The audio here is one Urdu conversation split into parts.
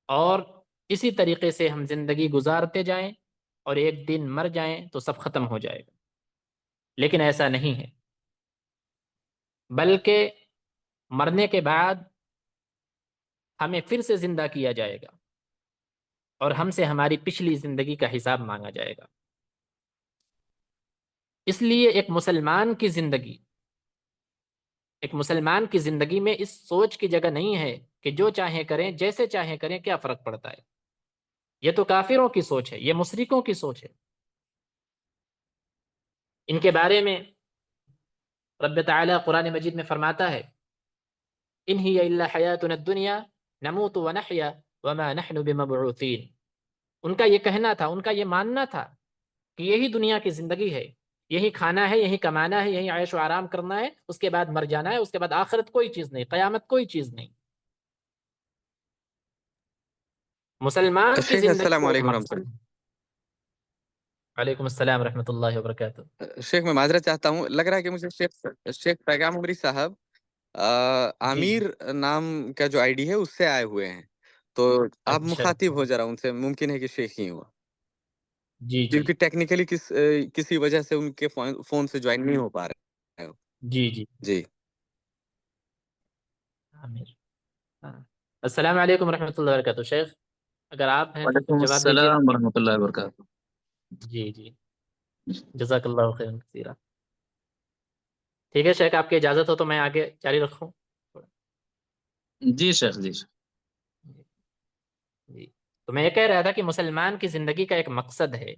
اور اسی طریقے سے ہم زندگی گزارتے جائیں اور ایک دن مر جائیں تو سب ختم ہو جائے گا، لیکن ایسا نہیں ہے، بلکہ مرنے کے بعد ہمیں پھر سے زندہ کیا جائے گا اور ہم سے ہماری پچھلی زندگی کا حساب مانگا جائے گا۔ اس لیے ایک مسلمان کی زندگی میں اس سوچ کی جگہ نہیں ہے کہ جو چاہیں کریں، جیسے چاہیں کریں، کیا فرق پڑتا ہے۔ یہ تو کافروں کی سوچ ہے، یہ مشرکوں کی سوچ ہے۔ ان کے بارے میں رب تعالی قرآن مجید میں فرماتا ہے، ان ہی الا حیاتنا الدنیا نموت ونحیا وما نحن بمبعوثین۔ ان کا یہ کہنا تھا، ان کا یہ ماننا تھا کہ یہی دنیا کی زندگی ہے، یہی کھانا ہے، یہی کمانا ہے، یہی عیش و آرام کرنا ہے، اس کے بعد مر جانا ہے، اس کے بعد آخرت کوئی چیز نہیں، قیامت کوئی چیز نہیں۔ مسلمان کی شیخ زندگی السلام کا ایک علیکم ورحمۃ مقصد۔ وعلیکم السلام ورحمۃ اللہ وبرکاتہ۔ اللہ۔ شیخ میں معذرت چاہتا ہوں، لگ رہا ہے کہ مجھے شیخ پیغام عمری صاحب جی عامر نام کا جو آئی ڈی ہے اس سے آئے ہوئے ہیں، تو آپ اچھا مخاطب ہو ذرا ان سے، ممکن ہے کہ شیخ ہی ہوا، جی جی کیونکہ ٹیکنیکلی کسی وجہ سے ان کے فون سے جوائن نہیں ہو پا رہے ہیں۔ جی جی جی عامر، ہاں۔ السلام علیکم ورحمۃ اللہ وبرکاتہ۔ شیخ اگر آپ ہیں تو پھر وعلیکم جواب دیجیے۔ السلام ورحمۃ اللہ وبرکاتہ۔ جی جی، جزاک اللہ خیر کثیرا۔ ٹھیک ہے شیخ، آپ کی اجازت ہو تو میں آگے جاری رکھوں؟ جی شیخ، جی شیخ۔ جی، تو میں یہ کہہ رہا تھا کہ مسلمان کی زندگی کا ایک مقصد ہے،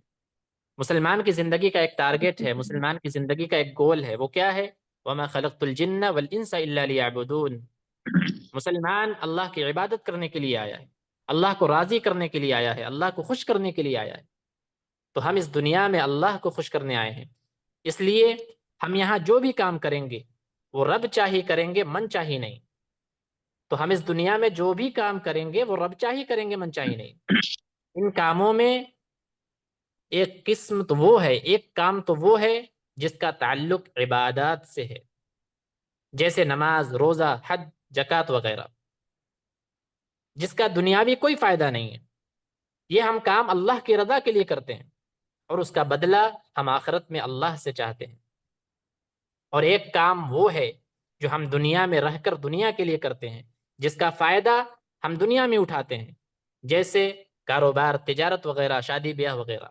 مسلمان کی زندگی کا ایک ٹارگٹ ہے، مسلمان کی زندگی کا ایک گول ہے۔ وہ کیا ہے؟ وَمَا خَلَقْتُ الْجِنَّ وَالْإِنسَ إِلَّا لِيَعْبُدُونَ۔ مسلمان اللہ کی عبادت کرنے کے لیے آیا ہے، اللہ کو راضی کرنے کے لیے آیا ہے، اللہ کو خوش کرنے کے لیے آیا ہے۔ تو ہم اس دنیا میں اللہ کو خوش کرنے آئے ہیں، اس لیے ہم یہاں جو بھی کام کریں گے وہ رب چاہی کریں گے، من چاہی نہیں۔ تو ہم اس دنیا میں جو بھی کام کریں گے وہ رب چاہی کریں گے، من چاہی نہیں۔ ان کاموں میں ایک قسم تو وہ ہے، ایک کام تو وہ ہے جس کا تعلق عبادات سے ہے، جیسے نماز، روزہ، حج، زکوٰۃ وغیرہ، جس کا دنیاوی کوئی فائدہ نہیں ہے۔ یہ ہم کام اللہ کی رضا کے لیے کرتے ہیں اور اس کا بدلہ ہم آخرت میں اللہ سے چاہتے ہیں۔ اور ایک کام وہ ہے جو ہم دنیا میں رہ کر دنیا کے لیے کرتے ہیں، جس کا فائدہ ہم دنیا میں اٹھاتے ہیں، جیسے کاروبار، تجارت وغیرہ، شادی بیاہ وغیرہ۔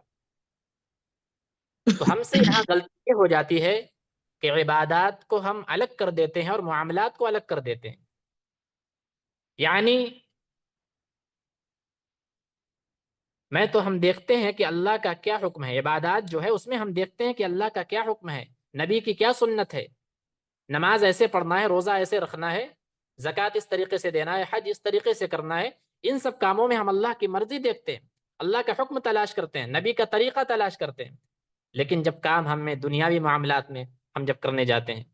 تو ہم سے یہاں غلطی یہ ہو جاتی ہے کہ عبادات کو ہم الگ کر دیتے ہیں اور معاملات کو الگ کر دیتے ہیں۔ یعنی ہم دیکھتے ہیں کہ اللہ کا کیا حکم ہے، عبادات جو ہے اس میں ہم دیکھتے ہیں کہ اللہ کا کیا حکم ہے، نبی کی کیا سنت ہے۔ نماز ایسے پڑھنا ہے، روزہ ایسے رکھنا ہے، زکوٰۃ اس طریقے سے دینا ہے، حج اس طریقے سے کرنا ہے۔ ان سب کاموں میں ہم اللہ کی مرضی دیکھتے ہیں، اللہ کا حکم تلاش کرتے ہیں، نبی کا طریقہ تلاش کرتے ہیں۔ لیکن جب کام ہمیں دنیاوی معاملات میں ہم جب کرنے جاتے ہیں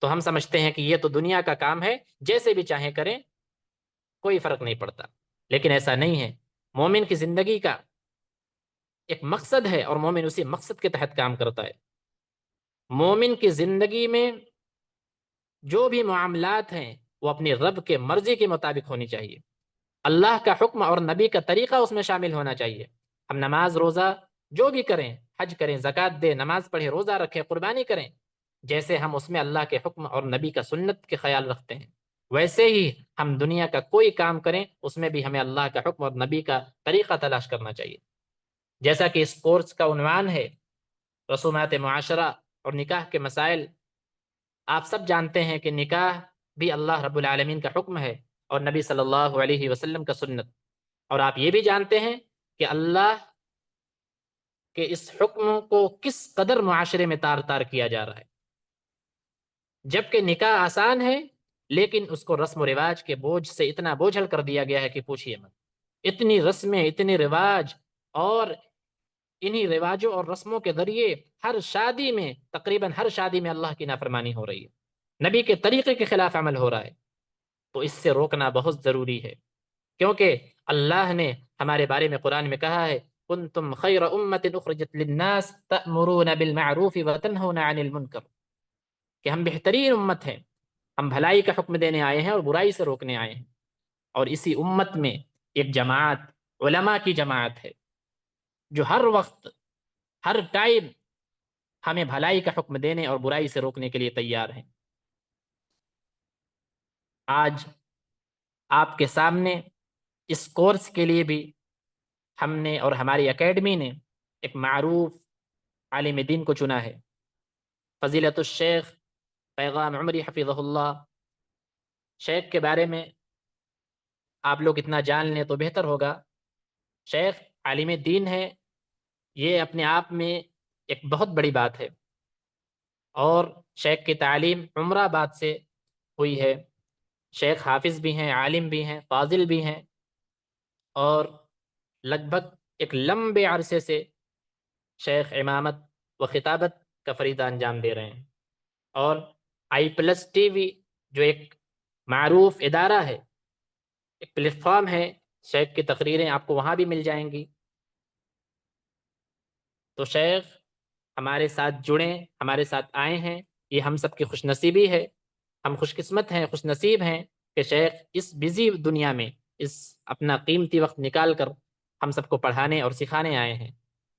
تو ہم سمجھتے ہیں کہ یہ تو دنیا کا کام ہے، جیسے بھی چاہیں کریں، کوئی فرق نہیں پڑتا۔ لیکن ایسا نہیں ہے، مومن کی زندگی کا ایک مقصد ہے اور مومن اسی مقصد کے تحت کام کرتا ہے۔ مومن کی زندگی میں جو بھی معاملات ہیں وہ اپنی رب کے مرضی کے مطابق ہونی چاہیے، اللہ کا حکم اور نبی کا طریقہ اس میں شامل ہونا چاہیے۔ ہم نماز، روزہ جو بھی کریں، حج کریں، زکوٰۃ دیں، نماز پڑھیں، روزہ رکھیں، قربانی کریں، جیسے ہم اس میں اللہ کے حکم اور نبی کا سنت کے خیال رکھتے ہیں، ویسے ہی ہم دنیا کا کوئی کام کریں اس میں بھی ہمیں اللہ کا حکم اور نبی کا طریقہ تلاش کرنا چاہیے۔ جیسا کہ اس کورس کا عنوان ہے رسومات معاشرہ اور نکاح کے مسائل، آپ سب جانتے ہیں کہ نکاح بھی اللہ رب العالمین کا حکم ہے اور نبی صلی اللہ علیہ وسلم کا سنت، اور آپ یہ بھی جانتے ہیں کہ اللہ کے اس حکم کو کس قدر معاشرے میں تار تار کیا جا رہا ہے۔ جبکہ نکاح آسان ہے لیکن اس کو رسم و رواج کے بوجھ سے اتنا بوجھل کر دیا گیا ہے کہ پوچھئے مت۔ اتنی رسمیں، اتنے رواج، اور انہی رواجوں اور رسموں کے ذریعے ہر شادی میں، تقریباً ہر شادی میں اللہ کی نافرمانی ہو رہی ہے، نبی کے طریقے کے خلاف عمل ہو رہا ہے۔ تو اس سے روکنا بہت ضروری ہے، کیونکہ اللہ نے ہمارے بارے میں قرآن میں کہا ہے کنتم خیر امت اخرجت للناس تأمرون بالمعروف وتنہون عن المنکر، کہ ہم بہترین امت ہیں، ہم بھلائی کا حکم دینے آئے ہیں اور برائی سے روکنے آئے ہیں۔ اور اسی امت میں ایک جماعت علماء کی جماعت ہے جو ہر وقت ہر ٹائم ہمیں بھلائی کا حکم دینے اور برائی سے روکنے کے لیے تیار ہیں۔ آج آپ کے سامنے اس کورس کے لیے بھی ہم نے اور ہماری اکیڈمی نے ایک معروف عالم دین کو چنا ہے، فضیلت الشیخ پیغام عمری حفظہ اللہ۔ شیخ کے بارے میں آپ لوگ اتنا جان لیں تو بہتر ہوگا۔ شیخ عالم دین ہے، یہ اپنے آپ میں ایک بہت بڑی بات ہے، اور شیخ کی تعلیم عمر آباد سے ہوئی ہے۔ شیخ حافظ بھی ہیں، عالم بھی ہیں، فاضل بھی ہیں، اور لگ بھگ ایک لمبے عرصے سے شیخ امامت و خطابت کا فریضہ انجام دے رہے ہیں۔ اور آئی پلس ٹی وی جو ایک معروف ادارہ ہے، ایک پلیٹ فارم ہے، شیخ کی تقریریں آپ کو وہاں بھی مل جائیں گی۔ تو شیخ ہمارے ساتھ جڑیں، ہمارے ساتھ آئے ہیں، یہ ہم سب کی خوش نصیبی ہے۔ ہم خوش قسمت ہیں، خوش نصیب ہیں کہ شیخ اس بزی دنیا میں اس اپنا قیمتی وقت نکال کر ہم سب کو پڑھانے اور سکھانے آئے ہیں۔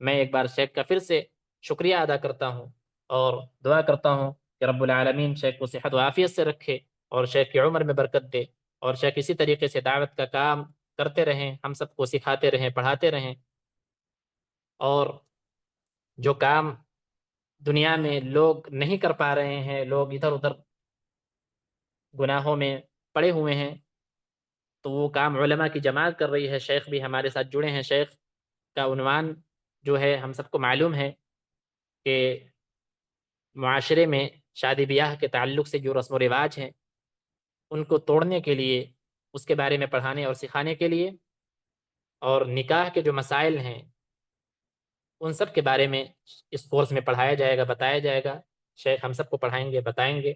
میں ایک بار شیخ کا پھر سے شکریہ ادا کرتا ہوں، اور دعا کرتا ہوں کہ رب العالمین شیخ کو صحت و عافیت سے رکھے، اور شیخ کی عمر میں برکت دے، اور شیخ اسی طریقے سے دعوت کا کام کرتے رہیں، ہم سب کو سکھاتے رہیں، پڑھاتے رہیں، اور جو کام دنیا میں لوگ نہیں کر پا رہے ہیں، لوگ ادھر ادھر گناہوں میں پڑے ہوئے ہیں، تو وہ کام علماء کی جماعت کر رہی ہے۔ شیخ بھی ہمارے ساتھ جڑے ہیں۔ شیخ کا عنوان جو ہے ہم سب کو معلوم ہے کہ معاشرے میں شادی بیاہ کے تعلق سے جو رسم و رواج ہیں ان کو توڑنے کے لیے، اس کے بارے میں پڑھانے اور سکھانے کے لیے، اور نکاح کے جو مسائل ہیں ان سب کے بارے میں اس کورس میں پڑھایا جائے گا، بتایا جائے گا۔ شیخ ہم سب کو پڑھائیں گے، بتائیں گے۔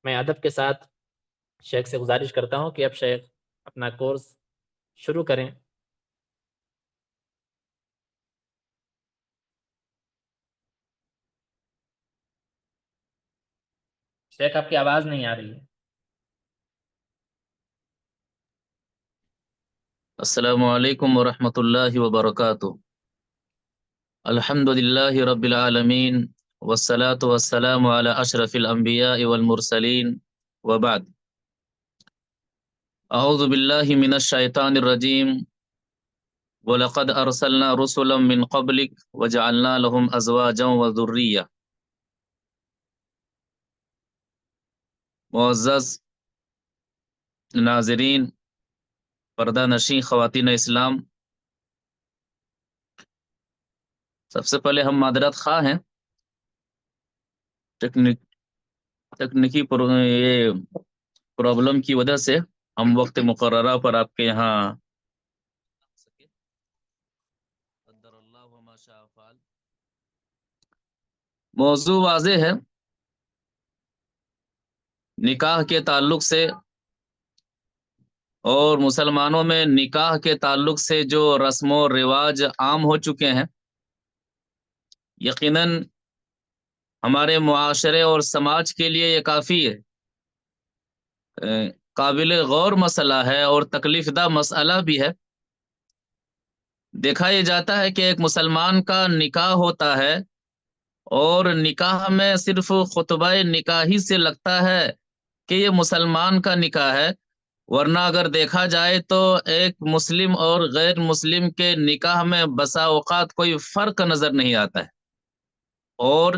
میں ادب کے ساتھ شیخ سے گزارش کرتا ہوں کہ اب شیخ اپنا کورس شروع کریں۔ شیخ آپ کی آواز نہیں آ رہی ہے۔ السلام علیکم ورحمۃ اللہ وبرکاتہ۔ الحمد للہ رب العالمین، والصلاة والسلام علی اشرف الانبیاء والمرسلین، وبعد۔ اعوذ باللہ من الشیطان الرجیم، وَلَقَدْ أَرْسَلْنَا رُسُلًا مِّن قَبْلِكَ وَجَعَلْنَا لَهُمْ أَزْوَاجًا وَذُرِّيَّةً۔ معزز ناظرین، پردہ نشین خواتین اسلام، سب سے پہلے ہم معذرت خواہ ہیں، تکنیکی یہ پرابلم کی وجہ سے ہم وقت مقررہ پر آپ کے یہاں قدر اللہ وما شاء فعل۔ موضوع واضح ہے، نکاح کے تعلق سے، اور مسلمانوں میں نکاح کے تعلق سے جو رسم و رواج عام ہو چکے ہیں، یقیناً ہمارے معاشرے اور سماج کے لیے یہ کافی قابل غور مسئلہ ہے اور تکلیف دہ مسئلہ بھی ہے۔ دیکھا یہ جاتا ہے کہ ایک مسلمان کا نکاح ہوتا ہے، اور نکاح میں صرف خطبہ نکاحی سے لگتا ہے کہ یہ مسلمان کا نکاح ہے، ورنہ اگر دیکھا جائے تو ایک مسلم اور غیر مسلم کے نکاح میں بسا اوقات کوئی فرق نظر نہیں آتا ہے، اور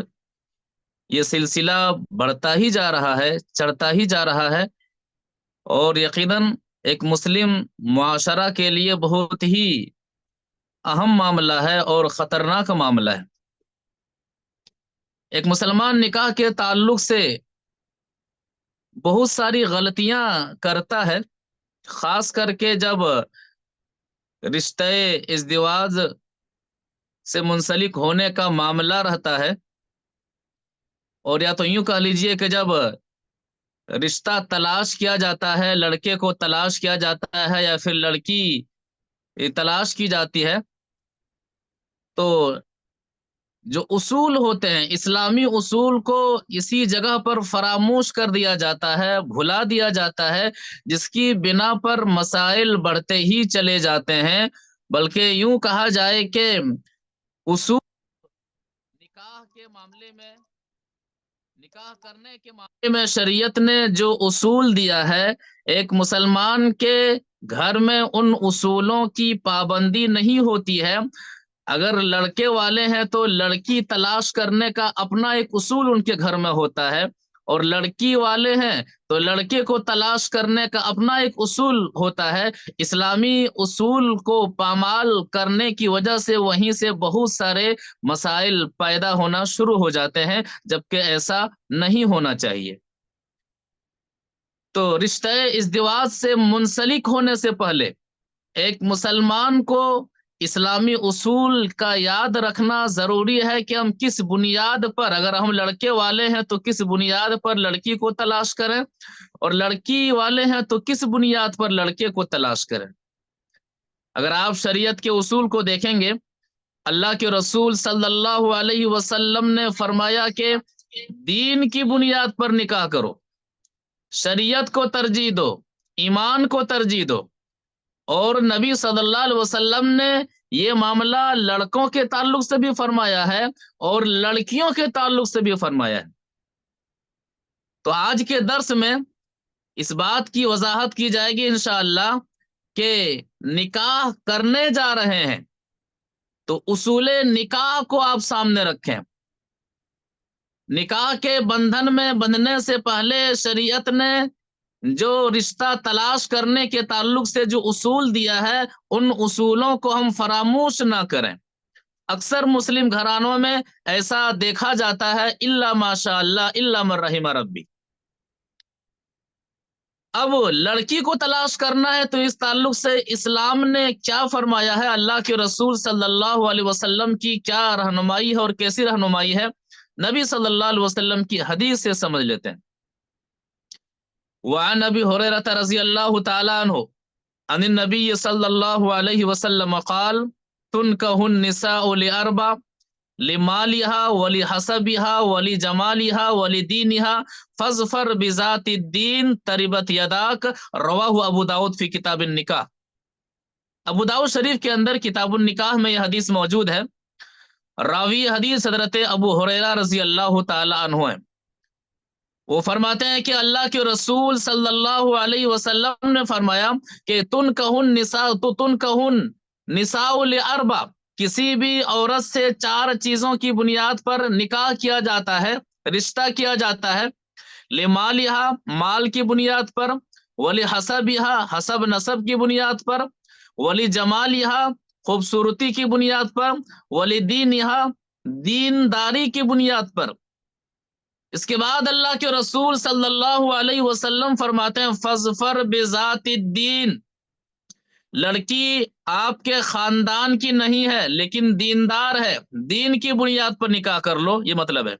یہ سلسلہ بڑھتا ہی جا رہا ہے، چڑھتا ہی جا رہا ہے، اور یقیناً ایک مسلم معاشرہ کے لیے بہت ہی اہم معاملہ ہے اور خطرناک معاملہ ہے۔ ایک مسلمان نکاح کے تعلق سے بہت ساری غلطیاں کرتا ہے، خاص کر کے جب رشتہ ازدواج سے منسلک ہونے کا معاملہ رہتا ہے، اور یا تو یوں کہہ لیجئے کہ جب رشتہ تلاش کیا جاتا ہے، لڑکے کو تلاش کیا جاتا ہے یا پھر لڑکی تلاش کی جاتی ہے، تو جو اصول ہوتے ہیں، اسلامی اصول کو اسی جگہ پر فراموش کر دیا جاتا ہے، بھلا دیا جاتا ہے، جس کی بنا پر مسائل بڑھتے ہی چلے جاتے ہیں۔ بلکہ یوں کہا جائے کہ اصول نکاح کے معاملے میں، نکاح کرنے کے معاملے میں شریعت نے جو اصول دیا ہے، ایک مسلمان کے گھر میں ان اصولوں کی پابندی نہیں ہوتی ہے۔ اگر لڑکے والے ہیں تو لڑکی تلاش کرنے کا اپنا ایک اصول ان کے گھر میں ہوتا ہے، اور لڑکی والے ہیں تو لڑکے کو تلاش کرنے کا اپنا ایک اصول ہوتا ہے۔ اسلامی اصول کو پامال کرنے کی وجہ سے وہیں سے بہت سارے مسائل پیدا ہونا شروع ہو جاتے ہیں، جبکہ ایسا نہیں ہونا چاہیے۔ تو رشتہ ازدواج سے منسلک ہونے سے پہلے ایک مسلمان کو اسلامی اصول کا یاد رکھنا ضروری ہے کہ ہم کس بنیاد پر، اگر ہم لڑکے والے ہیں تو کس بنیاد پر لڑکی کو تلاش کریں، اور لڑکی والے ہیں تو کس بنیاد پر لڑکے کو تلاش کریں۔ اگر آپ شریعت کے اصول کو دیکھیں گے، اللہ کے رسول صلی اللہ علیہ وسلم نے فرمایا کہ دین کی بنیاد پر نکاح کرو، شریعت کو ترجیح دو، ایمان کو ترجیح دو۔ اور نبی صلی اللہ علیہ وسلم نے یہ معاملہ لڑکوں کے تعلق سے بھی فرمایا ہے اور لڑکیوں کے تعلق سے بھی فرمایا ہے۔ تو آج کے درس میں اس بات کی وضاحت کی جائے گی انشاءاللہ کہ نکاح کرنے جا رہے ہیں تو اصول نکاح کو آپ سامنے رکھیں۔ نکاح کے بندھن میں بندھنے سے پہلے شریعت نے جو رشتہ تلاش کرنے کے تعلق سے جو اصول دیا ہے، ان اصولوں کو ہم فراموش نہ کریں۔ اکثر مسلم گھرانوں میں ایسا دیکھا جاتا ہے، الا ماشاء اللہ الا من رحم ربی۔ اب لڑکی کو تلاش کرنا ہے تو اس تعلق سے اسلام نے کیا فرمایا ہے، اللہ کے رسول صلی اللہ علیہ وسلم کی کیا رہنمائی ہے اور کیسی رہنمائی ہے، نبی صلی اللہ علیہ وسلم کی حدیث سے سمجھ لیتے ہیں۔ وعن ابی ہریرہ رضی اللہ تعالی عنہ عن النبی صلی اللہ علیہ وسلم قال تنکح النساء لاربع لمالها ولحسبها ولجمالها ولدینها فاظفر بذات الدین تربت یداک، رواہ ابو داؤد فی کتاب النکاح۔ ابو داؤد شریف کے اندر کتاب النکاح میں یہ حدیث موجود ہے۔ راوی حدیث حضرت ابو ہریرہ رضی اللہ تعالی عنہ ہیں۔ وہ فرماتے ہیں کہ اللہ کے رسول صلی اللہ علیہ وسلم نے فرمایا کہ تنکح النساء لاربع، کسی بھی عورت سے 4 چیزوں کی بنیاد پر نکاح کیا جاتا ہے، رشتہ کیا جاتا ہے۔ لمالہا، مال کی بنیاد پر، ولحسبہا، حسب نسب کی بنیاد پر، ولجمالہا، خوبصورتی کی بنیاد پر، ولدینہا، دینداری کی بنیاد پر۔ اس کے بعد اللہ کے رسول صلی اللہ علیہ وسلم فرماتے ہیں فاظفر بذات الدین، لڑکی آپ کے خاندان کی نہیں ہے لیکن دیندار ہے، دین کی بنیاد پر نکاح کر لو، یہ مطلب ہے۔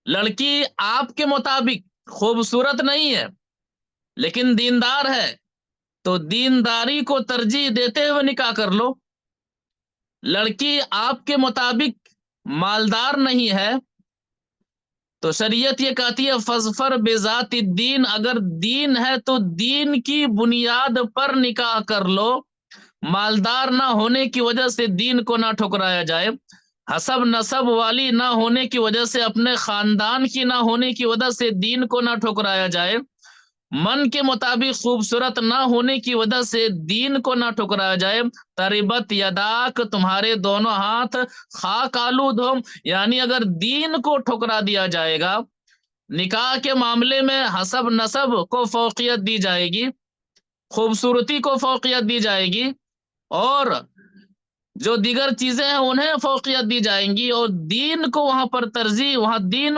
لڑکی آپ کے مطابق خوبصورت نہیں ہے لیکن دیندار ہے تو دینداری کو ترجیح دیتے ہوئے نکاح کر لو۔ لڑکی آپ کے مطابق مالدار نہیں ہے تو شریعت یہ کہتی ہے فاظفر بذات الدین، اگر دین ہے تو دین کی بنیاد پر نکاح کر لو، مالدار نہ ہونے کی وجہ سے دین کو نہ ٹھکرایا جائے، حسب نسب والی نہ ہونے کی وجہ سے، اپنے خاندان کی نہ ہونے کی وجہ سے دین کو نہ ٹھکرایا جائے، من کے مطابق خوبصورت نہ ہونے کی وجہ سے دین کو نہ ٹھکرایا جائے۔ تربت یداک، تمہارے دونوں ہاتھ خاک آلود ہو، یعنی اگر دین کو ٹھکرا دیا جائے گا، نکاح کے معاملے میں حسب نسب کو فوقیت دی جائے گی، خوبصورتی کو فوقیت دی جائے گی، اور جو دیگر چیزیں ہیں انہیں فوقیت دی جائیں گی، اور دین کو وہاں پر ترجیح، وہاں دین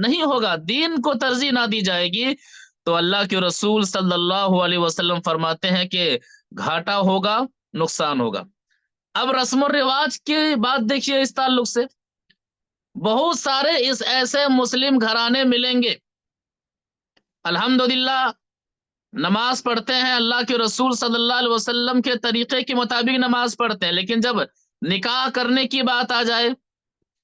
نہیں ہوگا، دین کو ترجیح نہ دی جائے گی، تو اللہ کے رسول صلی اللہ علیہ وسلم فرماتے ہیں کہ گھاٹا ہوگا، نقصان ہوگا۔ اب رسم و رواج کی بات دیکھیے، اس تعلق سے بہت سارے اس ایسے مسلم گھرانے ملیں گے، الحمدللہ نماز پڑھتے ہیں، اللہ کے رسول صلی اللہ علیہ وسلم کے طریقے کے مطابق نماز پڑھتے ہیں، لیکن جب نکاح کرنے کی بات آ جائے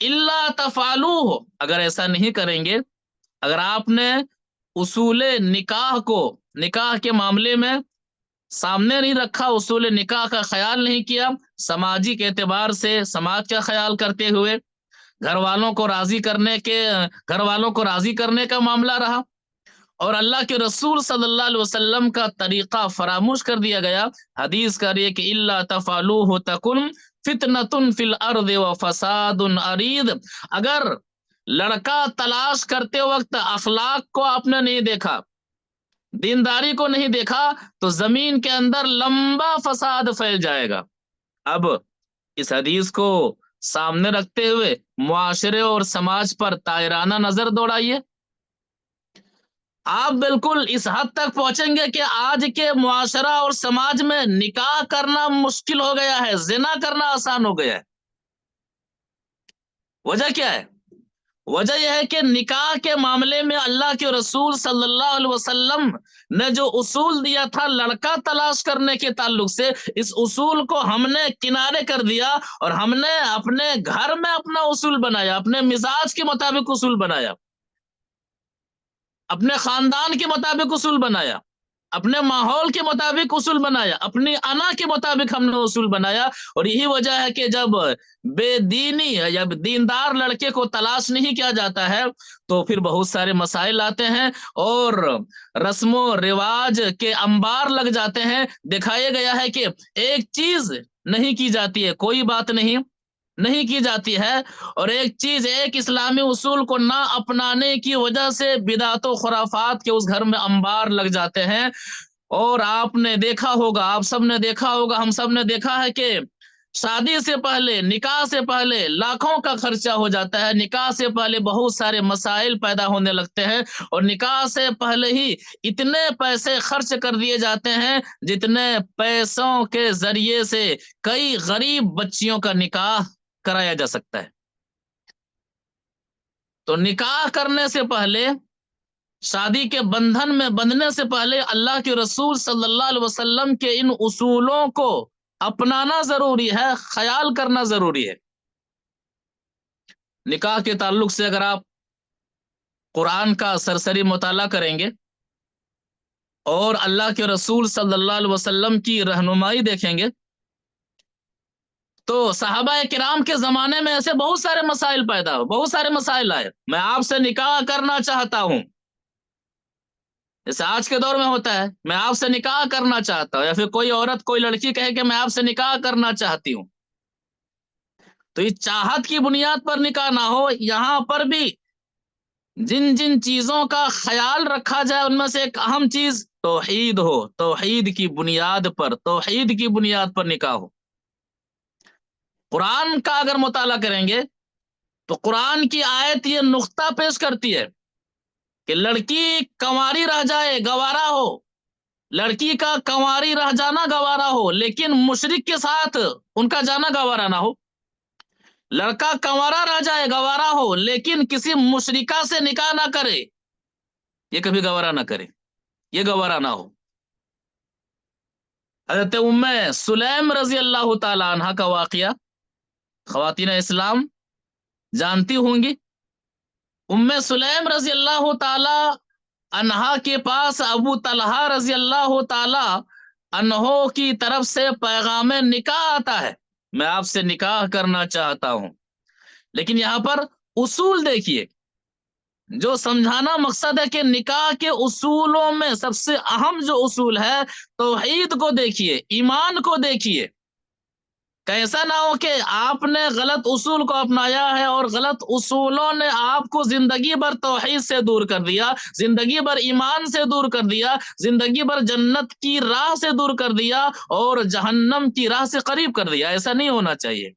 الا تفعلوہ، اگر ایسا نہیں کریں گے، اگر آپ نے اصول نکاح کو نکاح کے معاملے میں سامنے نہیں رکھا، اصول نکاح کا خیال نہیں کیا، سماجی کے اعتبار سے سماج کا خیال کرتے ہوئے گھر والوں کو راضی کرنے کا معاملہ رہا، اور اللہ کے رسول صلی اللہ علیہ وسلم کا طریقہ فراموش کر دیا گیا، حدیث کر رہی ہے کہ الا تفعلوہ تکن فتنۃ فی الارض وفساد عریض، اگر لڑکا تلاش کرتے وقت اخلاق کو آپ نے نہیں دیکھا، دینداری کو نہیں دیکھا، تو زمین کے اندر لمبا فساد پھیل جائے گا۔ اب اس حدیث کو سامنے رکھتے ہوئے معاشرے اور سماج پر طائرانہ نظر دوڑائیے، آپ بالکل اس حد تک پہنچیں گے کہ آج کے معاشرہ اور سماج میں نکاح کرنا مشکل ہو گیا ہے، زنا کرنا آسان ہو گیا ہے۔ وجہ کیا ہے؟ وجہ یہ ہے کہ نکاح کے معاملے میں اللہ کے رسول صلی اللہ علیہ وسلم نے جو اصول دیا تھا لڑکا تلاش کرنے کے تعلق سے، اس اصول کو ہم نے کنارے کر دیا، اور ہم نے اپنے گھر میں اپنا اصول بنایا، اپنے مزاج کے مطابق اصول بنایا، اپنے خاندان کے مطابق اصول بنایا، اپنے ماحول کے مطابق اصول بنایا، اپنی انا کے مطابق ہم نے اصول بنایا۔ اور یہی وجہ ہے کہ جب بے دینی یا دیندار لڑکے کو تلاش نہیں کیا جاتا ہے تو پھر بہت سارے مسائل آتے ہیں، اور رسم و رواج کے انبار لگ جاتے ہیں۔ دکھایا گیا ہے کہ ایک چیز نہیں کی جاتی ہے، کوئی بات نہیں کی جاتی ہے، اور ایک چیز، ایک اسلامی اصول کو نہ اپنانے کی وجہ سے بدعت و خرافات کے اس گھر میں انبار لگ جاتے ہیں۔ اور آپ نے دیکھا ہوگا، آپ سب نے دیکھا ہوگا، ہم سب نے دیکھا ہے کہ شادی سے پہلے، نکاح سے پہلے لاکھوں کا خرچہ ہو جاتا ہے، نکاح سے پہلے بہت سارے مسائل پیدا ہونے لگتے ہیں، اور نکاح سے پہلے ہی اتنے پیسے خرچ کر دیے جاتے ہیں جتنے پیسوں کے ذریعے سے کئی غریب بچیوں کا نکاح کرایا جا سکتا ہے۔ تو نکاح کرنے سے پہلے، شادی کے بندھن میں بندھنے سے پہلے اللہ کے رسول صلی اللہ علیہ وسلم کے ان اصولوں کو اپنانا ضروری ہے، خیال کرنا ضروری ہے۔ نکاح کے تعلق سے اگر آپ قرآن کا سرسری مطالعہ کریں گے اور اللہ کے رسول صلی اللہ علیہ وسلم کی رہنمائی دیکھیں گے تو صحابہ کرام کے زمانے میں ایسے بہت سارے مسائل بہت سارے مسائل آئے، میں آپ سے نکاح کرنا چاہتا ہوں، جیسے آج کے دور میں ہوتا ہے، میں آپ سے نکاح کرنا چاہتا ہوں، یا پھر کوئی عورت، کوئی لڑکی کہے کہ میں آپ سے نکاح کرنا چاہتی ہوں، تو یہ چاہت کی بنیاد پر نکاح نہ ہو، یہاں پر بھی جن جن چیزوں کا خیال رکھا جائے ان میں سے ایک اہم چیز توحید ہو، توحید کی بنیاد پر نکاح ہو۔ قرآن کا اگر مطالعہ کریں گے تو قرآن کی آیت یہ نقطہ پیش کرتی ہے کہ لڑکی کنواری رہ جائے گوارا ہو، لڑکی کا کنواری رہ جانا گوارا ہو، لیکن مشرک کے ساتھ ان کا جانا گوارا نہ ہو۔ لڑکا کنوارا رہ جائے گوارا ہو، لیکن کسی مشرکہ سے نکاح نہ کرے، یہ کبھی گوارا نہ کرے، یہ گوارا نہ ہو۔ حضرت ام سلیم رضی اللہ تعالی عنہ کا واقعہ خواتین اسلام جانتی ہوں گی۔ ام سلیم رضی اللہ تعالی عنہا کے پاس ابو طلحہ رضی اللہ تعالی عنہ کی طرف سے پیغام نکاح آتا ہے، میں آپ سے نکاح کرنا چاہتا ہوں، لیکن یہاں پر اصول دیکھیے، جو سمجھانا مقصد ہے کہ نکاح کے اصولوں میں سب سے اہم جو اصول ہے توحید کو دیکھیے، ایمان کو دیکھیے، کیسا نہ ہو کہ آپ نے غلط اصول کو اپنایا ہے اور غلط اصولوں نے آپ کو زندگی بھر توحید سے دور کر دیا، زندگی بھر ایمان سے دور کر دیا، زندگی بھر جنت کی راہ سے دور کر دیا اور جہنم کی راہ سے قریب کر دیا۔ ایسا نہیں ہونا چاہیے۔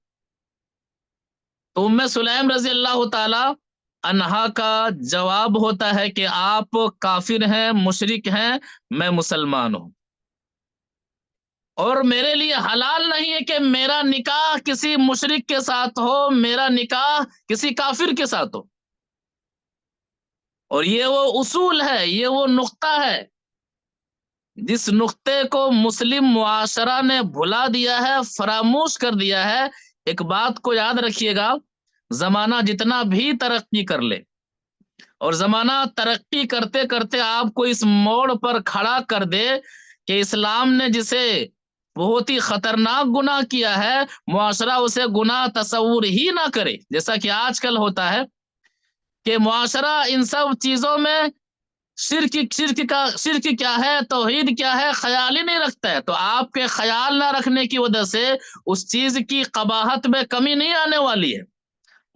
تو ام سلیم رضی اللہ تعالی عنہا کا جواب ہوتا ہے کہ آپ کافر ہیں، مشرک ہیں، میں مسلمان ہوں، اور میرے لیے حلال نہیں ہے کہ میرا نکاح کسی مشرک کے ساتھ ہو، میرا نکاح کسی کافر کے ساتھ ہو۔ اور یہ وہ اصول ہے، یہ وہ نقطہ ہے جس نقطے کو مسلم معاشرہ نے بھلا دیا ہے، فراموش کر دیا ہے۔ ایک بات کو یاد رکھیے گا، زمانہ جتنا بھی ترقی کر لے، اور زمانہ ترقی کرتے کرتے آپ کو اس موڑ پر کھڑا کر دے کہ اسلام نے جسے بہت ہی خطرناک گناہ کیا ہے، معاشرہ اسے گناہ تصور ہی نہ کرے، جیسا کہ آج کل ہوتا ہے کہ معاشرہ ان سب چیزوں میں شرک کیا ہے، توحید کیا ہے، خیال ہی نہیں رکھتا ہے۔ تو آپ کے خیال نہ رکھنے کی وجہ سے اس چیز کی قباحت میں کمی نہیں آنے والی ہے۔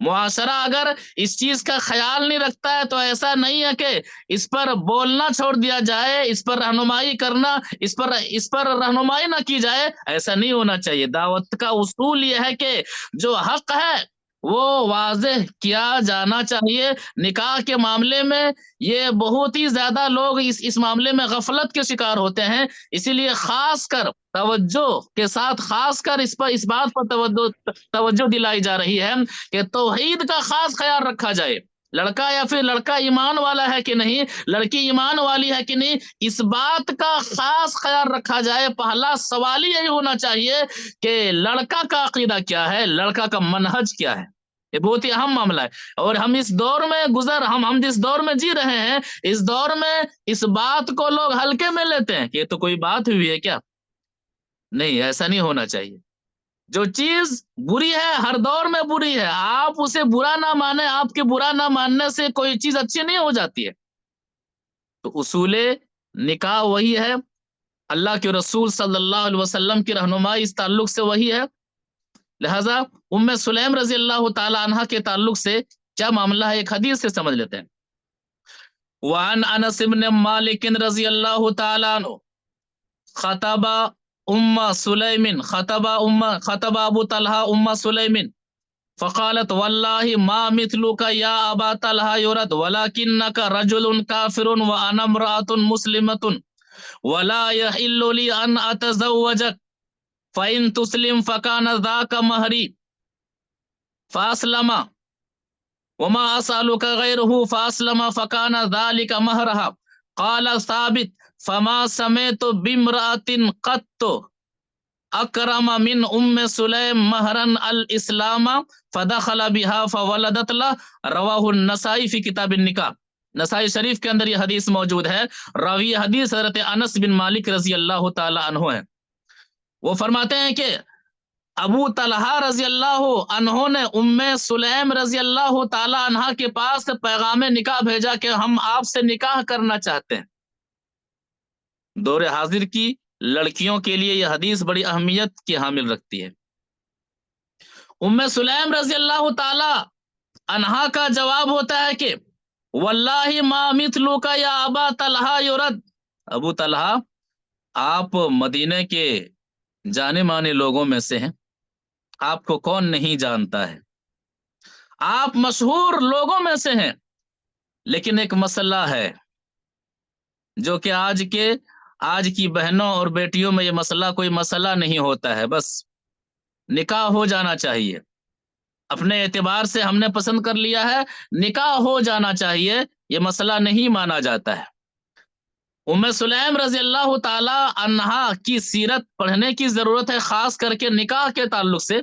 معاشرہ اگر اس چیز کا خیال نہیں رکھتا ہے تو ایسا نہیں ہے کہ اس پر بولنا چھوڑ دیا جائے، اس پر رہنمائی کرنا، اس پر رہنمائی نہ کی جائے، ایسا نہیں ہونا چاہیے۔ دعوت کا اصول یہ ہے کہ جو حق ہے وہ واضح کیا جانا چاہیے۔ نکاح کے معاملے میں یہ بہت ہی زیادہ لوگ اس معاملے میں غفلت کے شکار ہوتے ہیں، اسی لیے خاص کر توجہ کے ساتھ خاص کر اس بات پر توجہ دلائی جا رہی ہے کہ توحید کا خاص خیال رکھا جائے۔ لڑکا یا پھر لڑکا ایمان والا ہے کہ نہیں، لڑکی ایمان والی ہے کہ نہیں، اس بات کا خاص خیال رکھا جائے۔ پہلا سوال ہی یہی ہونا چاہیے کہ لڑکا کا عقیدہ کیا ہے، لڑکا کا منہج کیا ہے۔ یہ بہت ہی اہم معاملہ ہے، اور ہم اس دور میں ہم جس دور میں جی رہے ہیں، اس دور میں اس بات کو لوگ ہلکے میں لیتے ہیں کہ یہ تو کوئی بات ہوئی ہے کیا؟ نہیں، ایسا نہیں ہونا چاہیے۔ جو چیز بری ہے ہر دور میں بری ہے، آپ اسے برا نہ مانیں، آپ کے برا نہ ماننے سے کوئی چیز اچھی نہیں ہو جاتی ہے۔ تو اصول نکاح وہی ہے، اللہ کے رسول صلی اللہ علیہ وسلم کی رہنمائی اس تعلق سے وہی ہے۔ لہذا ام سلیم رضی اللہ تعالی عنہ کے تعلق سے کیا معاملہ ہے، ایک حدیث سے سمجھ لیتے ہیں۔ وعن انس بن مالک رضی اللہ تعالی عنہ خطب خطب ابو طلحہ ام سلیم فقالت واللہ ما مثلک یا ابا طلحہ یرد ولکنک رجل کافر وانا امرأة مسلمۃ ولا يحل لي ان اتزوجك فإن تسلم فكان ذاك مہری فاسلم وما اسألك غيره فاسلم فكان ذلك مہرها۔ قال ثابت فما سمعت بامرأة قط اکرم من ام سلیم مہرن الاسلام فدخل بها فولدت له، رواہ النسائی فی کتاب النکاح۔ نسائی شریف کے اندر یہ حدیث موجود ہے، راوی حدیث حضرت انس بن مالک رضی اللہ تعالی عنہ ہے۔ وہ فرماتے ہیں کہ ابو طلحہ رضی اللہ عنہ نے ام سلیم رضی اللہ تعالی عنہ کے پاس پیغام نکاح بھیجا کہ ہم آپ سے نکاح کرنا چاہتے ہیں۔ دور حاضر کی لڑکیوں کے لیے یہ حدیث بڑی اہمیت کی حامل رکھتی ہے۔ ام سلیم رضی اللہ تعالی عنہا کا جواب ہوتا ہے کہ واللہ ما مثلک یا ابا طلحہ یرد، ابو طلحہ آپ مدینے کے جانے مانے لوگوں میں سے ہیں، آپ کو کون نہیں جانتا ہے، آپ مشہور لوگوں میں سے ہیں، لیکن ایک مسئلہ ہے جو کہ آج کی بہنوں اور بیٹیوں میں یہ مسئلہ کوئی مسئلہ نہیں ہوتا ہے، بس نکاح ہو جانا چاہیے، اپنے اعتبار سے ہم نے پسند کر لیا ہے، نکاح ہو جانا چاہیے، یہ مسئلہ نہیں مانا جاتا ہے۔ ام سلیم رضی اللہ تعالی عنہا کی سیرت پڑھنے کی ضرورت ہے، خاص کر کے نکاح کے تعلق سے۔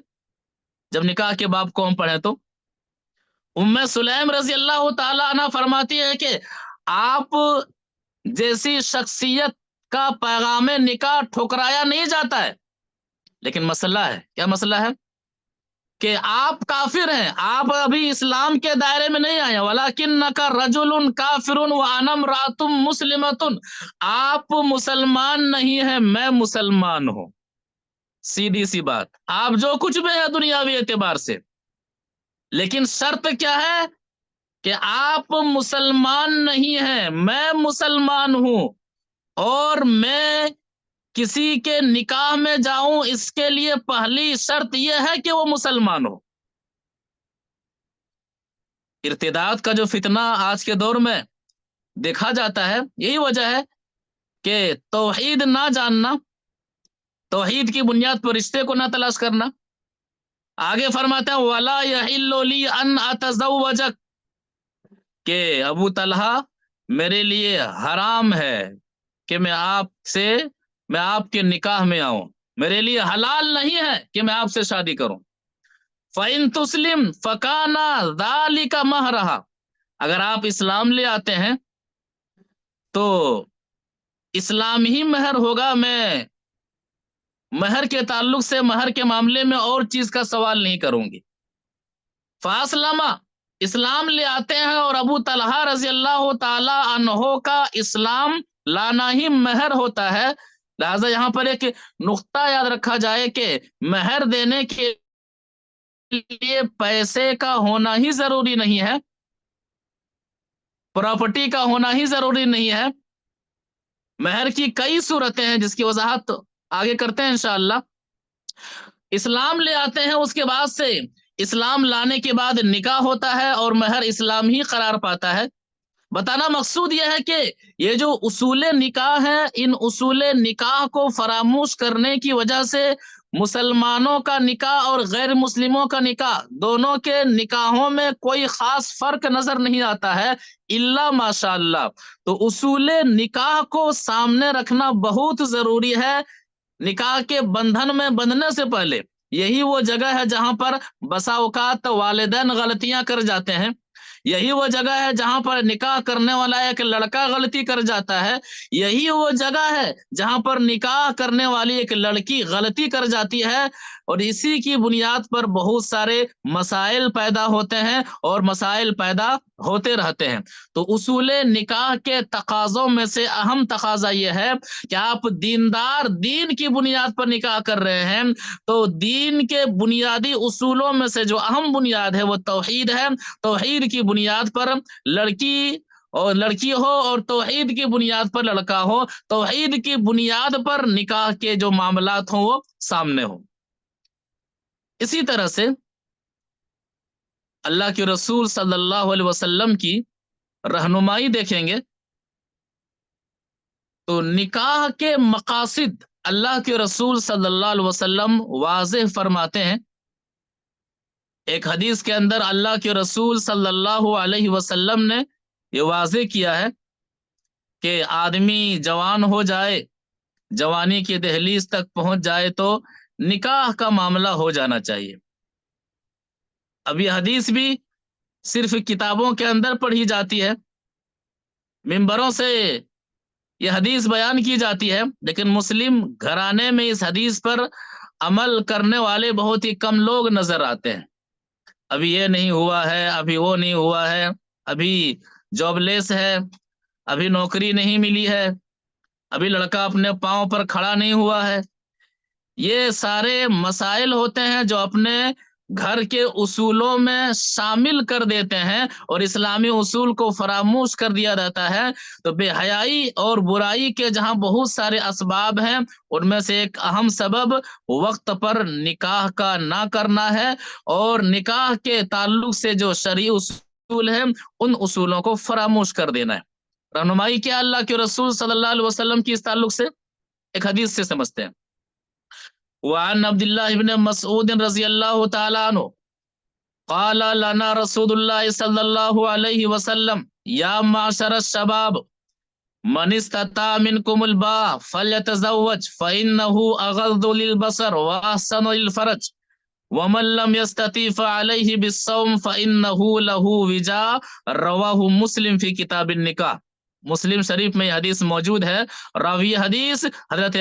جب نکاح کے باب کو ہم پڑھیں تو ام سلیم رضی اللہ تعالی عنہ فرماتی ہے کہ آپ جیسی شخصیت کا پیغام نکاح ٹھکرایا نہیں جاتا ہے، لیکن مسئلہ ہے، کیا مسئلہ ہے؟ کہ آپ کافر ہیں، آپ ابھی اسلام کے دائرے میں نہیں آئے، وَلَكِنَّكَ رَجُلٌ كَافِرٌ وَأَنَا امْرَأَةٌ مُسْلِمَةٌ، آپ مسلمان نہیں ہیں، میں مسلمان ہوں، سیدھی سی بات، آپ جو کچھ بھی ہے دنیاوی اعتبار سے، لیکن شرط کیا ہے کہ آپ مسلمان نہیں ہیں، میں مسلمان ہوں، اور میں کسی کے نکاح میں جاؤں اس کے لیے پہلی شرط یہ ہے کہ وہ مسلمان ہو۔ ارتداد کا جو فتنہ آج کے دور میں دیکھا جاتا ہے، یہی وجہ ہے کہ توحید نہ جاننا، توحید کی بنیاد پر رشتے کو نہ تلاش کرنا۔ آگے فرماتے ہیں وَلَا يَحِلُّ لِي أَنْ أَتَزَوَّجَكَ، کہ ابو طلحہ میرے لیے حرام ہے کہ میں آپ کے نکاح میں آؤں، میرے لیے حلال نہیں ہے کہ میں آپ سے شادی کروں۔ فَإِن تُسْلِمْ فَكَانَ ذَلِكَ مَهْرَهَا، اگر آپ اسلام لے آتے ہیں تو اسلام ہی مہر ہوگا، میں مہر کے تعلق سے، مہر کے معاملے میں اور چیز کا سوال نہیں کروں گی۔ فاسلم، اسلام لے آتے ہیں، اور ابو طلحہ رضی اللہ تعالی عنہ کا اسلام لانا ہی مہر ہوتا ہے۔ لہذا یہاں پر ایک نقطہ یاد رکھا جائے کہ مہر دینے کے لیے پیسے کا ہونا ہی ضروری نہیں ہے، پراپرٹی کا ہونا ہی ضروری نہیں ہے۔ مہر کی کئی صورتیں ہیں جس کی وضاحت آگے کرتے ہیں انشاءاللہ۔ اسلام لے آتے ہیں، اس کے بعد سے اسلام لانے کے بعد نکاح ہوتا ہے اور مہر اسلام ہی قرار پاتا ہے۔ بتانا مقصود یہ ہے کہ یہ جو اصول نکاح ہیں، ان اصول نکاح کو فراموش کرنے کی وجہ سے مسلمانوں کا نکاح اور غیر مسلموں کا نکاح، دونوں کے نکاحوں میں کوئی خاص فرق نظر نہیں آتا ہے الا ماشاء اللہ۔ تو اصول نکاح کو سامنے رکھنا بہت ضروری ہے۔ نکاح کے بندھن میں بندھنے سے پہلے یہی وہ جگہ ہے جہاں پر بسا اوقات والدین غلطیاں کر جاتے ہیں، یہی وہ جگہ ہے جہاں پر نکاح کرنے والا ایک لڑکا غلطی کر جاتا ہے، یہی وہ جگہ ہے جہاں پر نکاح کرنے والی ایک لڑکی غلطی کر جاتی ہے، اور اسی کی بنیاد پر بہت سارے مسائل پیدا ہوتے ہیں اور مسائل پیدا ہوتے رہتے ہیں۔ تو اصول نکاح کے تقاضوں میں سے اہم تقاضا یہ ہے کہ آپ دیندار، دین کی بنیاد پر نکاح کر رہے ہیں، تو دین کے بنیادی اصولوں میں سے جو اہم بنیاد ہے وہ توحید ہے۔ توحید کی بنیاد پر لڑکی ہو اور توحید کی بنیاد پر لڑکا ہو، توحید کی بنیاد پر نکاح کے جو معاملات ہوں وہ سامنے ہوں۔ اسی طرح سے اللہ کے رسول صلی اللہ علیہ وسلم کی رہنمائی دیکھیں گے تو نکاح کے مقاصد اللہ کے رسول صلی اللہ علیہ وسلم واضح فرماتے ہیں۔ ایک حدیث کے اندر اللہ کے رسول صلی اللہ علیہ وسلم نے یہ واضح کیا ہے کہ آدمی جوان ہو جائے، جوانی کی دہلیز تک پہنچ جائے تو نکاح کا معاملہ ہو جانا چاہیے۔ اب یہ حدیث بھی صرف کتابوں کے اندر پڑھی جاتی ہے، ممبروں سے یہ حدیث بیان کی جاتی ہے، لیکن مسلم گھرانے میں اس حدیث پر عمل کرنے والے بہت ہی کم لوگ نظر آتے ہیں۔ ابھی یہ نہیں ہوا ہے، ابھی وہ نہیں ہوا ہے، ابھی جاب لیس ہے، ابھی نوکری نہیں ملی ہے، ابھی لڑکا اپنے پاؤں پر کھڑا نہیں ہوا ہے۔ یہ سارے مسائل ہوتے ہیں جو اپنے گھر کے اصولوں میں شامل کر دیتے ہیں اور اسلامی اصول کو فراموش کر دیا جاتا ہے۔ تو بے حیائی اور برائی کے جہاں بہت سارے اسباب ہیں، ان میں سے ایک اہم سبب وقت پر نکاح کا نہ کرنا ہے، اور نکاح کے تعلق سے جو شرعی اصول ہیں ان اصولوں کو فراموش کر دینا ہے۔ رہنمائی کیا اللہ کے رسول صلی اللہ علیہ وسلم کی اس تعلق سے؟ ایک حدیث سے سمجھتے ہیں۔ وعن عبد الله بن مسعود رضی اللہ تعالی عنہ قال لنا رسول اللہ صلی اللہ علیہ وسلم یا معشر الشباب من استطاع منکم الباء فلیتزوج فإنه اغض للبصر واحسن للفرج ومن لم يستطع فعليه بالصوم فإنه له وجاء رواہ مسلم فی کتاب النکاح۔ مسلم شریف میں یہ حدیث موجود ہے۔ راوی حدیث حضرت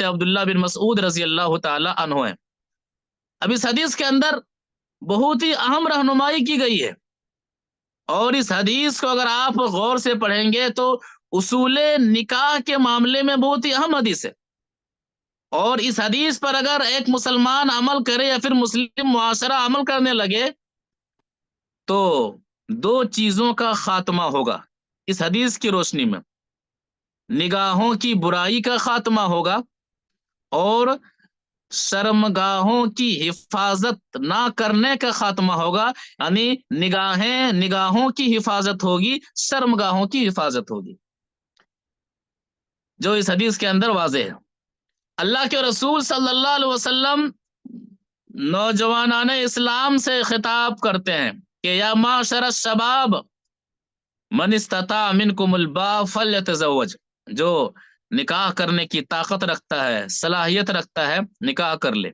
عبداللہ بن مسعود رضی اللہ تعالی عنہ ہے۔ اب اس حدیث کے اندر بہت ہی اہم رہنمائی کی گئی ہے، اور اس حدیث کو اگر آپ غور سے پڑھیں گے تو اصول نکاح کے معاملے میں بہت ہی اہم حدیث ہے، اور اس حدیث پر اگر ایک مسلمان عمل کرے یا پھر مسلم معاشرہ عمل کرنے لگے تو دو چیزوں کا خاتمہ ہوگا اس حدیث کی روشنی میں۔ نگاہوں کی برائی کا خاتمہ ہوگا اور شرمگاہوں کی حفاظت نہ کرنے کا خاتمہ ہوگا، یعنی نگاہوں کی حفاظت ہوگی، شرمگاہوں کی حفاظت ہوگی، جو اس حدیث کے اندر واضح ہے۔ اللہ کے رسول صلی اللہ علیہ وسلم نوجوانان اسلام سے خطاب کرتے ہیں کہ یا معاشر الشباب من استطاع منکم الباء فلیتزوج، جو نکاح کرنے کی طاقت رکھتا ہے، صلاحیت رکھتا ہے، نکاح کر لے۔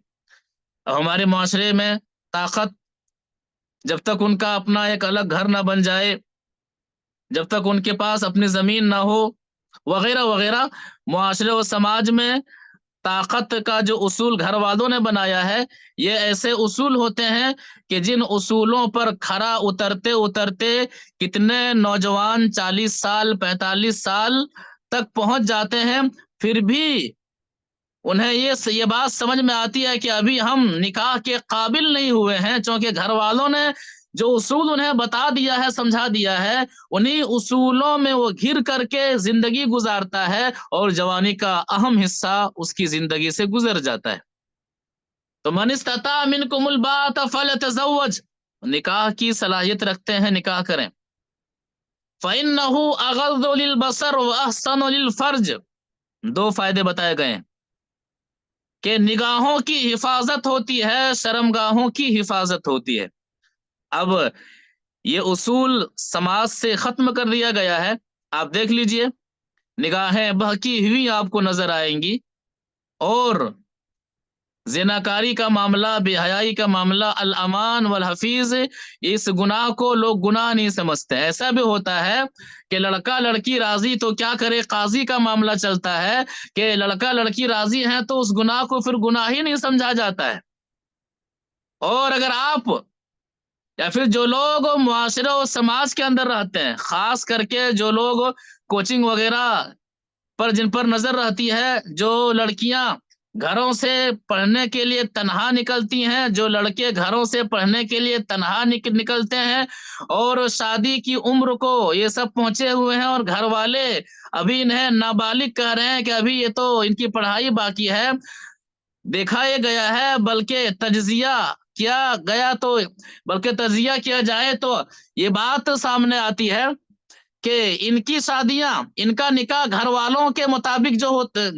ہمارے معاشرے میں طاقت، جب تک ان کا اپنا ایک الگ گھر نہ بن جائے، جب تک ان کے پاس اپنی زمین نہ ہو، وغیرہ وغیرہ، معاشرے و سماج میں طاقت کا جو اصول گھر والوں نے بنایا ہے، یہ ایسے اصول ہوتے ہیں کہ جن اصولوں پر کھرا اترتے اترتے کتنے نوجوان 40 سال 45 سال تک پہنچ جاتے ہیں، پھر بھی انہیں یہ بات سمجھ میں آتی ہے کہ ابھی ہم نکاح کے قابل نہیں ہوئے ہیں، چونکہ گھر والوں نے جو اصول انہیں بتا دیا ہے، سمجھا دیا ہے، انہی اصولوں میں وہ گھر کر کے زندگی گزارتا ہے، اور جوانی کا اہم حصہ اس کی زندگی سے گزر جاتا ہے۔ تو من استطاع منکم الباءۃ فلیتزوج، نکاح کی صلاحیت رکھتے ہیں نکاح کریں۔ فإنہ اغض للبصر واحسن للفرج، دو فائدے بتائے گئے ہیں کہ نگاہوں کی حفاظت ہوتی ہے، شرمگاہوں کی حفاظت ہوتی ہے۔ اب یہ اصول سماج سے ختم کر دیا گیا ہے۔ آپ دیکھ لیجئے، نگاہیں بہکی ہوئی آپ کو نظر آئیں گی، اور زناکاری کا معاملہ، بے حیائی کا معاملہ، الامان والحفیظ، اس گناہ کو لوگ گناہ نہیں سمجھتے۔ ایسا بھی ہوتا ہے کہ لڑکا لڑکی راضی تو کیا کرے، قاضی کا معاملہ چلتا ہے کہ لڑکا لڑکی راضی ہیں تو اس گناہ کو پھر گناہ ہی نہیں سمجھا جاتا ہے۔ اور اگر آپ یا پھر جو لوگ معاشرے و سماج کے اندر رہتے ہیں، خاص کر کے جو لوگ کوچنگ وغیرہ پر جن پر نظر رہتی ہے، جو لڑکیاں گھروں سے پڑھنے کے لیے تنہا نکلتی ہیں، جو لڑکے گھروں سے پڑھنے کے لیے تنہا نکلتے ہیں، اور شادی کی عمر کو یہ سب پہنچے ہوئے ہیں، اور گھر والے ابھی انہیں نابالغ کہہ رہے ہیں کہ ابھی یہ تو ان کی پڑھائی باقی ہے، دیکھا یہ گیا ہے، بلکہ تجزیہ کیا جائے تو یہ بات سامنے آتی ہے کہ ان کی شادیاں، ان کا نکاح گھر والوں کے مطابق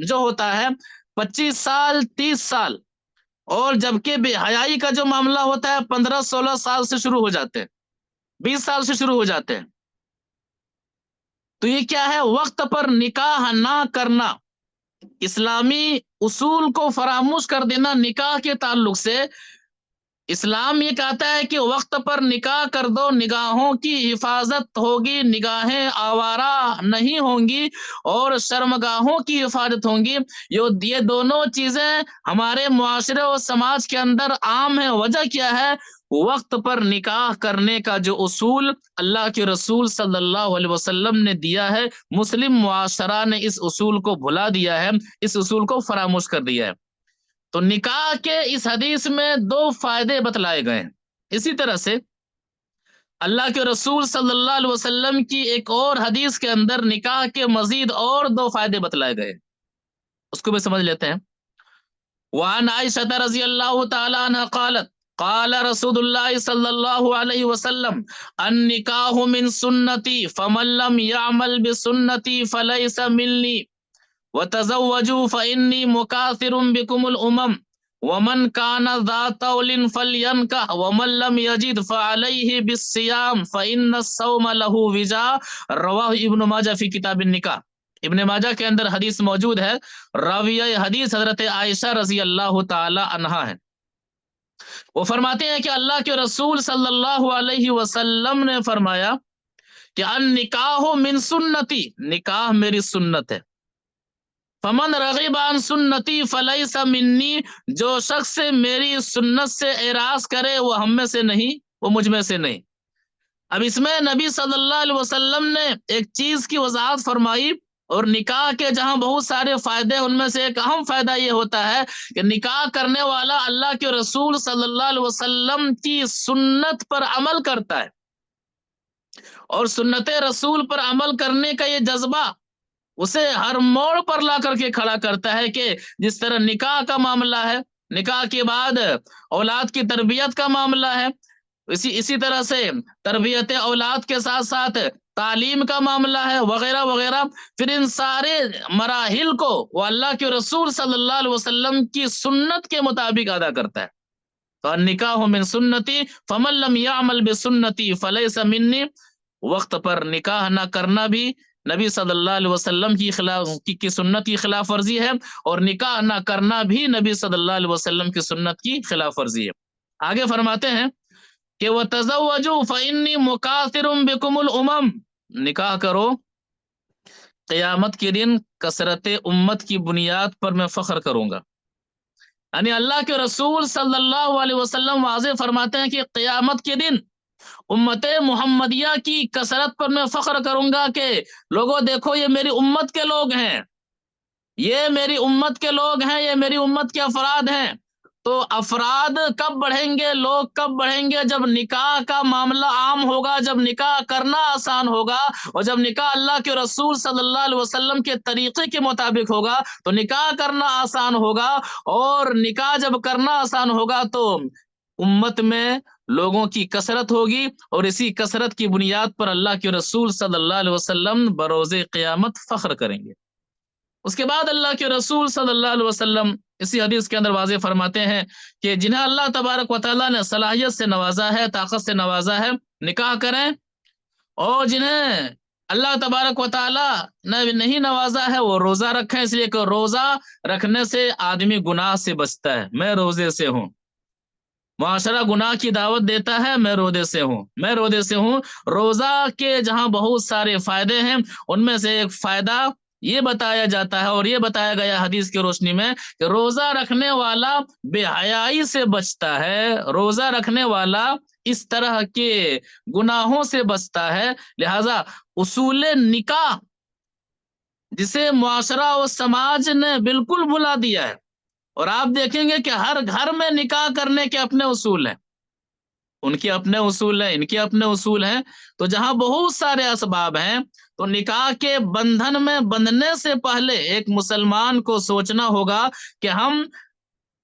جو ہوتا ہے 25 سال 30 سال، اور جبکہ بے حیائی کا جو معاملہ ہوتا ہے 15 16 سال سے شروع ہو جاتے ہیں، 20 سال سے شروع ہو جاتے ہیں۔ تو یہ کیا ہے؟ وقت پر نکاح نہ کرنا، اسلامی اصول کو فراموش کر دینا نکاح کے تعلق سے۔ اسلام یہ کہتا ہے کہ وقت پر نکاح کر دو، نگاہوں کی حفاظت ہوگی، نگاہیں آوارہ نہیں ہوں گی، اور شرمگاہوں کی حفاظت ہوں گی۔ یہ دونوں چیزیں ہمارے معاشرے و سماج کے اندر عام ہیں۔ وجہ کیا ہے؟ وقت پر نکاح کرنے کا جو اصول اللہ کے رسول صلی اللہ علیہ وسلم نے دیا ہے، مسلم معاشرہ نے اس اصول کو بھلا دیا ہے، اس اصول کو فراموش کر دیا ہے۔ تو نکاح کے اس حدیث میں 2 فائدے بتلائے گئے ہیں۔ اسی طرح سے اللہ کے رسول صلی اللہ علیہ وسلم کی ایک اور حدیث کے اندر نکاح کے مزید اور 2 فائدے بتلائے گئے، اس کو بھی سمجھ لیتے ہیں۔ وعن عائشہ رضی اللہ تعالی عنہ قالت قال رسول اللہ صلی اللہ علیہ وسلم النکاح من سنتی فمن لم يعمل بسنتی فلیس منی وتزوجوا فإني مكاثر بكم الأمم ومن كان ذا طول فلينكح ومن لم يجد فعليه بالصيام فإن الصوم له وجاء، رواہ ابن ماجہ فی کتاب النکاح۔ ابن ماجہ کے اندر حدیث موجود ہے، راویہ حدیث حضرت عائشہ رضی اللہ تعالی عنہا ہے۔ وہ فرماتے ہیں کہ اللہ کے رسول صلی اللہ علیہ وسلم نے فرمایا کہ النکاح من سنتی، نکاح میری سنت ہے۔ فمن رغب عن سنتی فلیس منی، جو شخص میری سنت سے اعراض کرے وہ ہم میں سے نہیں، وہ مجھ میں سے نہیں۔ اب اس میں نبی صلی اللہ علیہ وسلم نے ایک چیز کی وضاحت فرمائی، اور نکاح کے جہاں بہت سارے فائدے، ان میں سے ایک اہم فائدہ یہ ہوتا ہے کہ نکاح کرنے والا اللہ کے رسول صلی اللہ علیہ وسلم کی سنت پر عمل کرتا ہے، اور سنت رسول پر عمل کرنے کا یہ جذبہ اسے ہر موڑ پر لا کر کے کھڑا کرتا ہے کہ جس طرح نکاح کا معاملہ ہے، نکاح کے بعد اولاد کی تربیت کا معاملہ ہے، اسی طرح سے تربیت اولاد کے ساتھ ساتھ تعلیم کا معاملہ ہے، وغیرہ وغیرہ، پھر ان سارے مراحل کو وہ اللہ کے رسول صلی اللہ علیہ وسلم کی سنت کے مطابق ادا کرتا ہے۔ تو النکاح من سنتی فمن لم يعمل بسنتی فلیس منی، وقت پر نکاح نہ کرنا بھی نبی صلی اللہ علیہ وسلم کی سنت کی خلاف ورزی ہے، اور نکاح نہ کرنا بھی نبی صلی اللہ علیہ وسلم کی سنت کی خلاف ورزی ہے۔ آگے فرماتے ہیں کہ وَتَزَوَّجُوا فَإِنِّي مُكَاثِرٌ بِكُمُ الْأُمَمَ، نکاح کرو، قیامت کے دن کثرت امت کی بنیاد پر میں فخر کروں گا۔ یعنی اللہ کے رسول صلی اللہ علیہ وسلم واضح فرماتے ہیں کہ قیامت کے دن امت محمدیہ کی کثرت پر میں فخر کروں گا کہ لوگوں دیکھو یہ میری امت کے لوگ ہیں، یہ میری امت کے لوگ ہیں، یہ میری امت کے افراد ہیں۔ تو افراد کب بڑھیں گے، لوگ کب بڑھیں گے؟ جب نکاح کا معاملہ عام ہوگا، جب نکاح کرنا آسان ہوگا، اور جب نکاح اللہ کے رسول صلی اللہ علیہ وسلم کے طریقے کے مطابق ہوگا تو نکاح کرنا آسان ہوگا، اور نکاح جب کرنا آسان ہوگا تو امت میں لوگوں کی کثرت ہوگی، اور اسی کثرت کی بنیاد پر اللہ کے رسول صلی اللہ علیہ وسلم بروز قیامت فخر کریں گے۔ اس کے بعد اللہ کے رسول صلی اللہ علیہ وسلم اسی حدیث کے اندر واضح فرماتے ہیں کہ جنہیں اللہ تبارک و تعالیٰ نے صلاحیت سے نوازا ہے، طاقت سے نوازا ہے، نکاح کریں، اور جنہیں اللہ تبارک و تعالیٰ نے نہیں نوازا ہے وہ روزہ رکھیں، اس لیے کہ روزہ رکھنے سے آدمی گناہ سے بچتا ہے۔ میں روزے سے ہوں، معاشرہ گناہ کی دعوت دیتا ہے، میں روزے سے ہوں، میں روزے سے ہوں۔ روزہ کے جہاں بہت سارے فائدے ہیں، ان میں سے ایک فائدہ یہ بتایا جاتا ہے، اور یہ بتایا گیا حدیث کی روشنی میں کہ روزہ رکھنے والا بے حیائی سے بچتا ہے، روزہ رکھنے والا اس طرح کے گناہوں سے بچتا ہے۔ لہذا اصول نکاح جسے معاشرہ و سماج نے بالکل بھلا دیا ہے، اور آپ دیکھیں گے کہ ہر گھر میں نکاح کرنے کے اپنے اصول ہیں، ان کے اپنے اصول ہیں، ان کے اپنے اصول ہیں۔ تو جہاں بہت سارے اسباب ہیں، تو نکاح کے بندھن میں بندھنے سے پہلے ایک مسلمان کو سوچنا ہوگا کہ ہم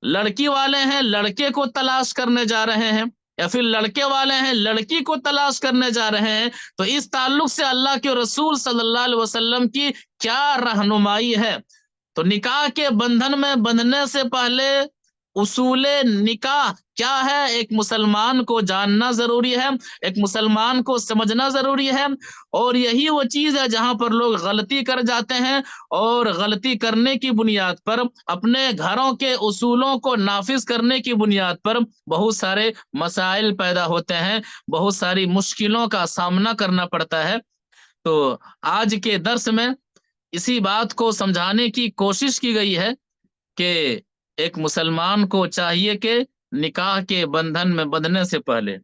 لڑکی والے ہیں، لڑکے کو تلاش کرنے جا رہے ہیں، یا پھر لڑکے والے ہیں، لڑکی کو تلاش کرنے جا رہے ہیں، تو اس تعلق سے اللہ کے رسول صلی اللہ علیہ وسلم کی کیا رہنمائی ہے۔ تو نکاح کے بندھن میں بندھنے سے پہلے اصول نکاح کیا ہے، ایک مسلمان کو جاننا ضروری ہے، ایک مسلمان کو سمجھنا ضروری ہے، اور یہی وہ چیز ہے جہاں پر لوگ غلطی کر جاتے ہیں، اور غلطی کرنے کی بنیاد پر اپنے گھروں کے اصولوں کو نافذ کرنے کی بنیاد پر بہت سارے مسائل پیدا ہوتے ہیں، بہت ساری مشکلوں کا سامنا کرنا پڑتا ہے۔ تو آج کے درس میں اسی بات کو سمجھانے کی کوشش کی گئی ہے کہ ایک مسلمان کو چاہیے کہ نکاح کے بندھن میں بندھنے سے پہلے،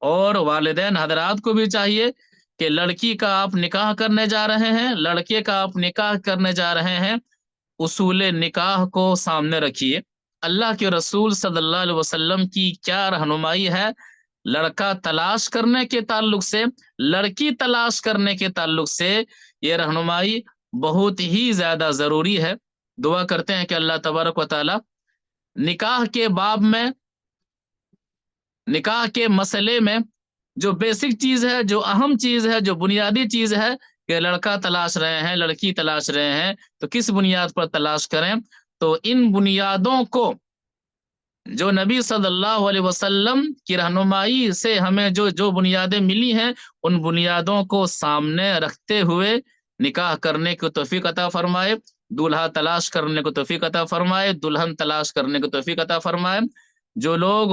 اور والدین حضرات کو بھی چاہیے کہ لڑکی کا آپ نکاح کرنے جا رہے ہیں، لڑکے کا آپ نکاح کرنے جا رہے ہیں، اصول نکاح کو سامنے رکھیے۔ اللہ کے رسول صلی اللہ علیہ وسلم کی کیا رہنمائی ہے لڑکا تلاش کرنے کے تعلق سے، لڑکی تلاش کرنے کے تعلق سے، یہ رہنمائی بہت ہی زیادہ ضروری ہے۔ دعا کرتے ہیں کہ اللہ تبارک و تعالی نکاح کے باب میں، نکاح کے مسئلے میں جو بیسک چیز ہے، جو اہم چیز ہے، جو بنیادی چیز ہے کہ لڑکا تلاش رہے ہیں، لڑکی تلاش رہے ہیں، تو کس بنیاد پر تلاش کریں؟ تو ان بنیادوں کو جو نبی صلی اللہ علیہ وسلم کی رہنمائی سے ہمیں جو بنیادیں ملی ہیں، ان بنیادوں کو سامنے رکھتے ہوئے نکاح کرنے کی توفیق عطا فرمائے، دولہا تلاش کرنے کو توفیق عطا فرمائے، دلہن تلاش کرنے کو توفیق عطا فرمائے۔ جو لوگ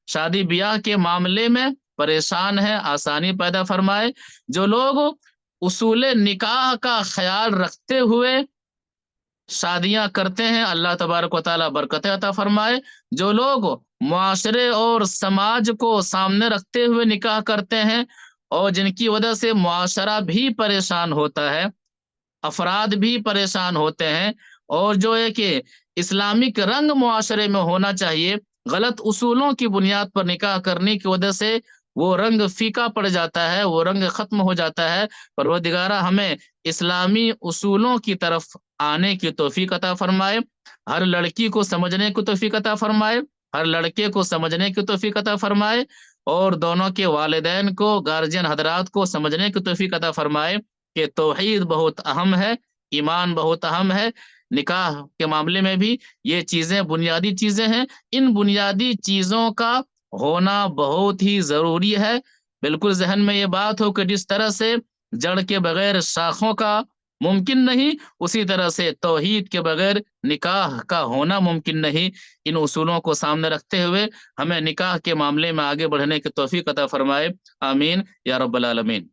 شادی بیاہ کے معاملے میں پریشان ہیں، آسانی پیدا فرمائے۔ جو لوگ اصول نکاح کا خیال رکھتے ہوئے شادیاں کرتے ہیں، اللہ تبارک و تعالیٰ برکت عطا فرمائے۔ جو لوگ معاشرے اور سماج کو سامنے رکھتے ہوئے نکاح کرتے ہیں، اور جن کی وجہ سے معاشرہ بھی پریشان ہوتا ہے، افراد بھی پریشان ہوتے ہیں، اور جو ہے کہ اسلامک رنگ معاشرے میں ہونا چاہیے، غلط اصولوں کی بنیاد پر نکاح کرنے کی وجہ سے وہ رنگ فیکا پڑ جاتا ہے، وہ رنگ ختم ہو جاتا ہے۔ پروردگارہ ہمیں اسلامی اصولوں کی طرف آنے کی توفیق عطا فرمائے، ہر لڑکی کو سمجھنے کی توفیق عطا فرمائے، ہر لڑکے کو سمجھنے کی توفیق عطا فرمائے، اور دونوں کے والدین کو، گارجین حضرات کو سمجھنے کی توفیق عطا فرمائے کہ توحید بہت اہم ہے، ایمان بہت اہم ہے۔ نکاح کے معاملے میں بھی یہ چیزیں بنیادی چیزیں ہیں، ان بنیادی چیزوں کا ہونا بہت ہی ضروری ہے۔ بالکل ذہن میں یہ بات ہو کہ جس طرح سے جڑ کے بغیر شاخوں کا ممکن نہیں، اسی طرح سے توحید کے بغیر نکاح کا ہونا ممکن نہیں۔ ان اصولوں کو سامنے رکھتے ہوئے ہمیں نکاح کے معاملے میں آگے بڑھنے کی توفیق عطا فرمائے، آمین یا رب العالمین۔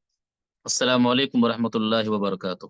السلام علیکم ورحمۃ اللہ وبرکاتہ۔